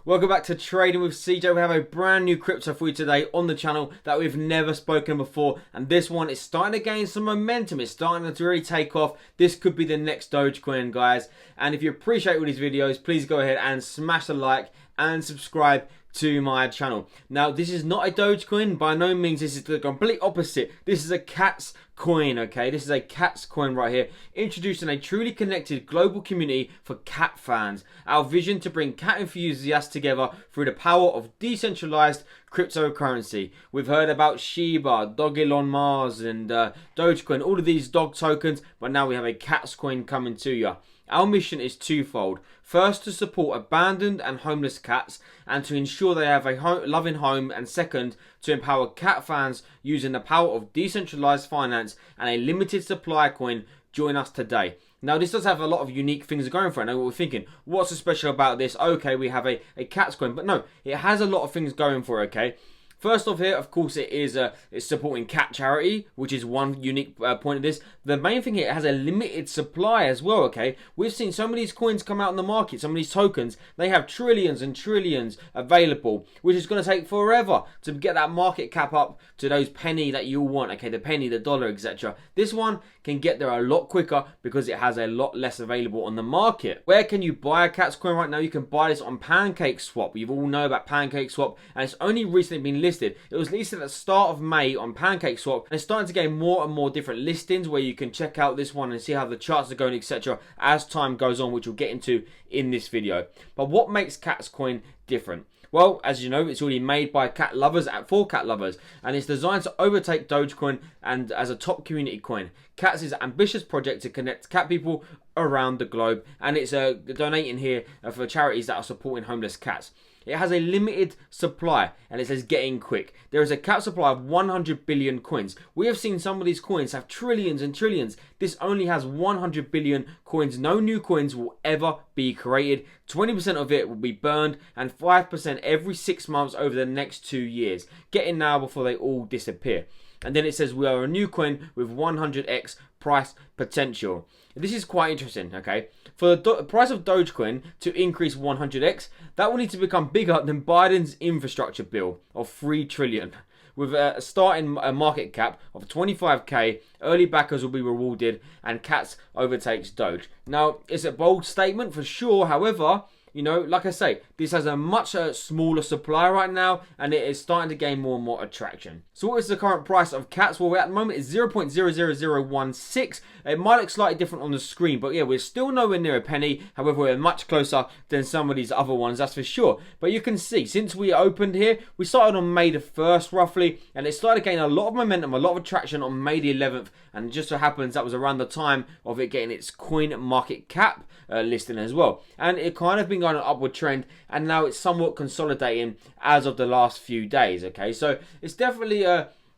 Welcome back to Trading with CJ. We have a brand new crypto for you today on the channel that we've never spoken before, and this one is starting to gain some momentum. It's starting to really take off. This could be the next Dogecoin, guys. And if you appreciate all these videos, please go ahead and smash the like and subscribe to my channel. Now, this is not a Dogecoin. By no means, this is the complete opposite. This is a CATZ coin, okay? This is a CATZ coin right here, introducing a truly connected global community for cat fans. Our vision to bring cat enthusiasts together through the power of decentralized cryptocurrency. We've heard about Shiba, Doge Elon Mars, and Dogecoin, all of these dog tokens, but now we have a CATZ coin coming to you. Our mission is twofold. First, to support abandoned and homeless cats and to ensure they have a loving home, and second, to empower cat fans using the power of decentralized finance and a limited supply coin. Join us today. Now, this does have a lot of unique things going for it. I know what we're thinking. What's so special about this? Okay, we have a CATZ coin, but no, it has a lot of things going for it, okay? First off here, of course, it's supporting cat charity, which is one unique point of this. The main thing here, it has a limited supply as well, okay? We've seen some of these coins come out in the market, some of these tokens, they have trillions and trillions available, which is going to take forever to get that market cap up to those penny that you want, okay? The penny, the dollar, etc. This one can get there a lot quicker because it has a lot less available on the market. Where can you buy a CATZ coin right now? You can buy this on PancakeSwap. You all know about PancakeSwap, and it's only recently been listed. It was listed at the start of May on PancakeSwap, and it's starting to gain more and more different listings where you can check out this one and see how the charts are going, etc. as time goes on, which we'll get into in this video. But what makes CATZ coin different? Well, as you know, it's already made by cat lovers for cat lovers, and it's designed to overtake Dogecoin and as a top community coin. CATZ is an ambitious project to connect cat people around the globe, and it's donating here for charities that are supporting homeless cats. It has a limited supply, and it says getting quick. There is a cap supply of 100 billion coins. We have seen some of these coins have trillions and trillions. This only has 100 billion coins. No new coins will ever be created. 20% of it will be burned, and 5% every 6 months over the next 2 years. Get in now before they all disappear. And then it says we are a new coin with 100x price potential. This is quite interesting, okay? For the price of Dogecoin to increase 100x, that will need to become bigger than Biden's infrastructure bill of $3 trillion. With a starting market cap of 25k, early backers will be rewarded, and CATZ overtakes Doge. Now, it's a bold statement for sure, however, you know, like I say, this has a much smaller supply right now, and it is starting to gain more and more attraction. So what is the current price of CATZ? Well, at the moment it's 0.00016. It might look slightly different on the screen, but yeah, we're still nowhere near a penny. However, we're much closer than some of these other ones, that's for sure. But you can see, since we opened here, we started on May the 1st roughly, and it started gaining a lot of momentum, a lot of attraction on May the 11th, and it just so happens that was around the time of it getting its coin market cap listing as well. And it kind of been on an upward trend, and now it's somewhat consolidating as of the last few days, okay? So it's definitely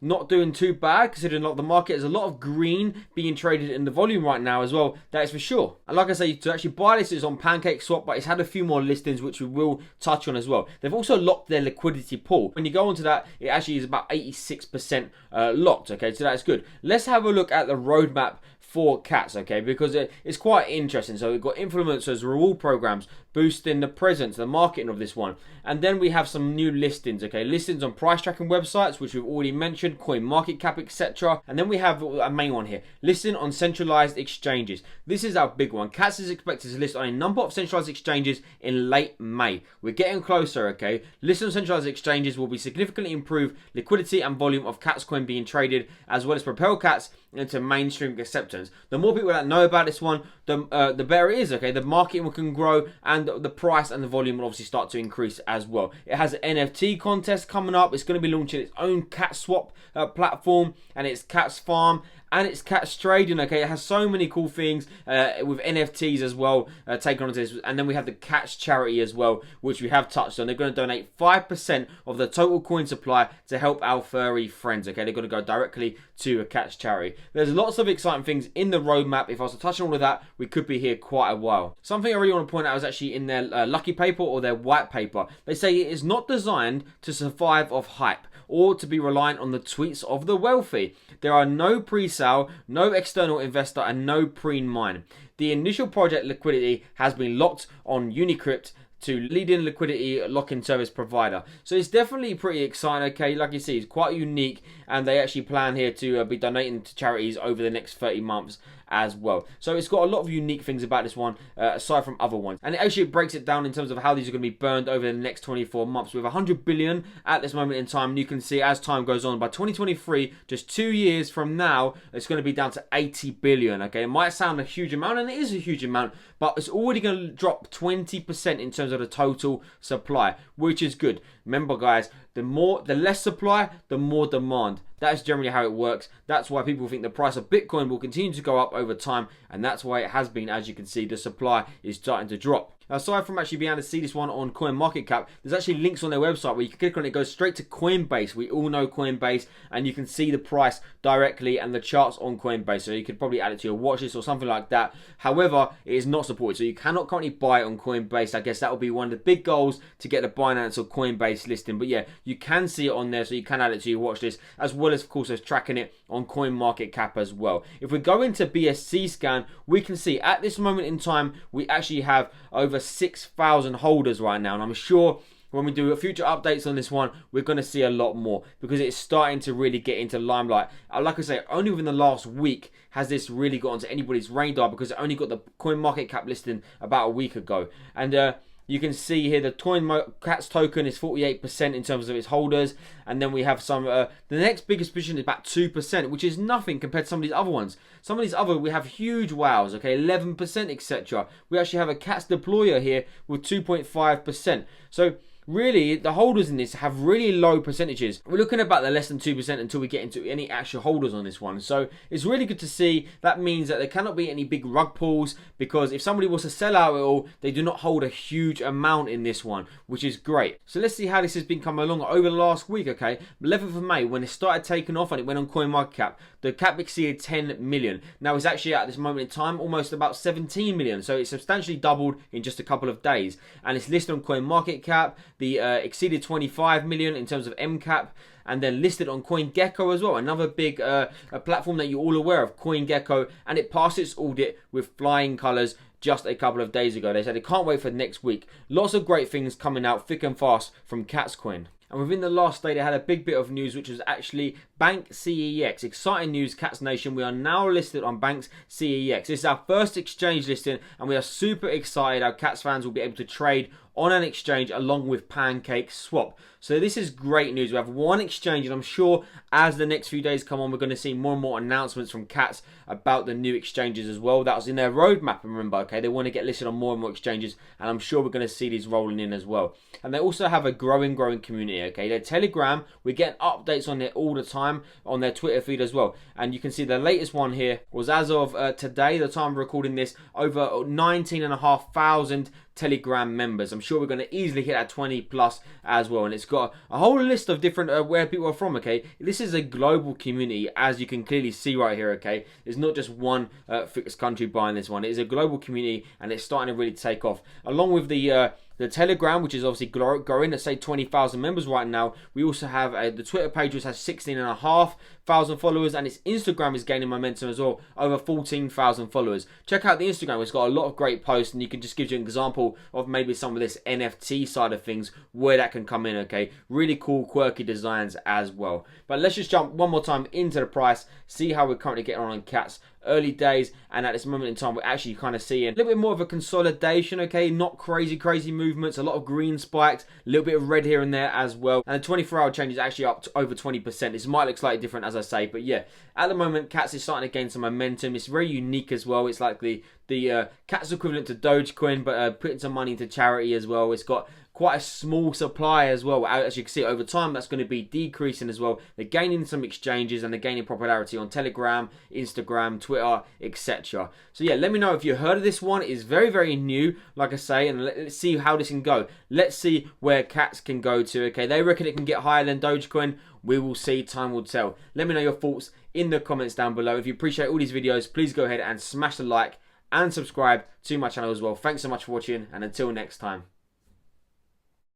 not doing too bad, considering a lot of the market. There's a lot of green being traded in the volume right now as well, that is for sure. And like I say, to actually buy this is on PancakeSwap, but it's had a few more listings which we will touch on as well. They've also locked their liquidity pool. When you go onto that, it actually is about 86% locked, okay? So that's good. Let's have a look at the roadmap for CATZ, okay, because it's quite interesting. So we've got influencers, reward programs, boosting the presence, the marketing of this one. And then we have some new listings, okay, listings on price tracking websites, which we've already mentioned, coin market cap, etc. And then we have a main one here, listing on centralized exchanges. This is our big one. CATZ is expected to list on a number of centralized exchanges in late May. We're getting closer, okay. Listing on centralized exchanges will be significantly improve liquidity and volume of CATZ coin being traded, as well as propel CATZ into mainstream acceptance. The more people that know about this one, the better it is, okay. The market can grow, and the price and the volume will obviously start to increase as well. It has an NFT contest coming up. It's going to be launching its own CATZSwap platform, and it's CATZ Farm, and it's CATZ Trading, okay. It has so many cool things with NFTs as well taken onto this. And then we have the CATZ charity as well, which we have touched on. They're going to donate 5% of the total coin supply to help our furry friends, okay. They're going to go directly to a CATZ charity. There's lots of exciting things in the roadmap. If I was to touch on all of that, we could be here quite a while. Something I really want to point out is actually in their lucky paper or their white paper. They say it is not designed to survive off hype or to be reliant on the tweets of the wealthy. There are no pre-sale, no external investor, and no pre-mine. The initial project liquidity has been locked on Unicrypt to leading liquidity lock-in service provider. So it's definitely pretty exciting. Okay, like you see, it's quite unique, and they actually plan here to be donating to charities over the next 30 months as well. So it's got a lot of unique things about this one, aside from other ones. And it actually breaks it down in terms of how these are going to be burned over the next 24 months. With 100 billion at this moment in time, and you can see as time goes on, by 2023, just 2 years from now, it's going to be down to 80 billion. Okay, it might sound a huge amount, and it is a huge amount, but it's already going to drop 20% in terms of the total supply, which is good. Remember, guys, the less supply, the more demand. That is generally how it works. That's why people think the price of Bitcoin will continue to go up over time, and that's why it has been. As you can see, the supply is starting to drop. Aside from actually being able to see this one on CoinMarketCap, there's actually links on their website where you can click on it, goes straight to Coinbase. We all know Coinbase, and you can see the price directly and the charts on Coinbase. So you could probably add it to your watch list or something like that. However, it is not supported, so you cannot currently buy it on Coinbase. I guess that will be one of the big goals to get the Binance or Coinbase listing. But yeah, you can see it on there, so you can add it to your watch list, as well as, of course, as tracking it on CoinMarketCap as well. If we go into BSC Scan, we can see at this moment in time, we actually have over 6,000 holders right now, and I'm sure when we do future updates on this one, we're going to see a lot more, because it's starting to really get into limelight. Like I say, only within the last week has this really got onto anybody's radar, because it only got the CoinMarketCap listing about a week ago. And you can see here the CATZ token is 48% in terms of its holders, and then we have some. The next biggest position is about 2%, which is nothing compared to some of these other ones. Some of these other, we have huge wows, okay, 11%, etc. We actually have a CATZ deployer here with 2.5%. So really, the holders in this have really low percentages. We're looking at about the less than 2% until we get into any actual holders on this one. So it's really good to see. That means that there cannot be any big rug pulls, because if somebody was to sell out it all, they do not hold a huge amount in this one, which is great. So let's see how this has been coming along over the last week, okay? 11th of May, when it started taking off and it went on CoinMarketCap, the cap exceeded 10 million. Now it's actually at this moment in time almost about 17 million. So it's substantially doubled in just a couple of days. And it's listed on CoinMarketCap. The exceeded 25 million in terms of MCAP, and then listed on CoinGecko as well, another big a platform that you're all aware of, CoinGecko, and it passed its audit with flying colours just a couple of days ago. They said they can't wait for next week. Lots of great things coming out thick and fast from CATZ Coin. And within the last day, they had a big bit of news, which was actually BankCEX. Exciting news, CATZ Nation. We are now listed on BankCEX. This is our first exchange listing, and we are super excited. Our CATZ fans will be able to trade on an exchange along with PancakeSwap. So this is great news. We have one exchange, and I'm sure as the next few days come on, we're going to see more and more announcements from CATZ about the new exchanges as well. That was in their roadmap, remember, okay? They want to get listed on more and more exchanges, and I'm sure we're going to see these rolling in as well. And they also have a growing community, okay? Their Telegram, we're getting updates on it all the time, on their Twitter feed as well. And you can see the latest one here was as of today, the time of recording this, over 19,500 Telegram members. I'm sure we're going to easily hit that 20 plus as well, and it's got a whole list of different where people are from, okay? This is a global community, as you can clearly see right here, okay? There's not just one fixed country buying this one. It is a global community, and it's starting to really take off. Along with the Telegram, which is obviously growing at say 20,000 members right now. We also have the Twitter page, which has 16,500 followers, and its Instagram is gaining momentum as well, over 14,000 followers. Check out the Instagram. It's got a lot of great posts, and you can just give you an example of maybe some of this NFT side of things, where that can come in, okay? Really cool, quirky designs as well. But let's just jump one more time into the price, see how we're currently getting on CATZ. Early days, and at this moment in time, we're actually kind of seeing a little bit more of a consolidation, okay? Not crazy movements, a lot of green spikes, a little bit of red here and there as well. And the 24-hour change is actually up to over 20%. This might look slightly different, as I say, but yeah, at the moment, CATZ is starting to gain some momentum. It's very unique as well. It's like the CATZ equivalent to Dogecoin, but putting some money into charity as well. It's got quite a small supply as well. As you can see, over time, that's going to be decreasing as well. They're gaining some exchanges, and they're gaining popularity on Telegram, Instagram, Twitter, etc. So yeah, let me know if you heard of this one. It's very new, like I say, and let's see how this can go. Let's see where CATZ can go to, okay? They reckon it can get higher than Dogecoin. We will see, time will tell. Let me know your thoughts in the comments down below. If you appreciate all these videos, please go ahead and smash the like and subscribe to my channel as well. Thanks so much for watching, and until next time.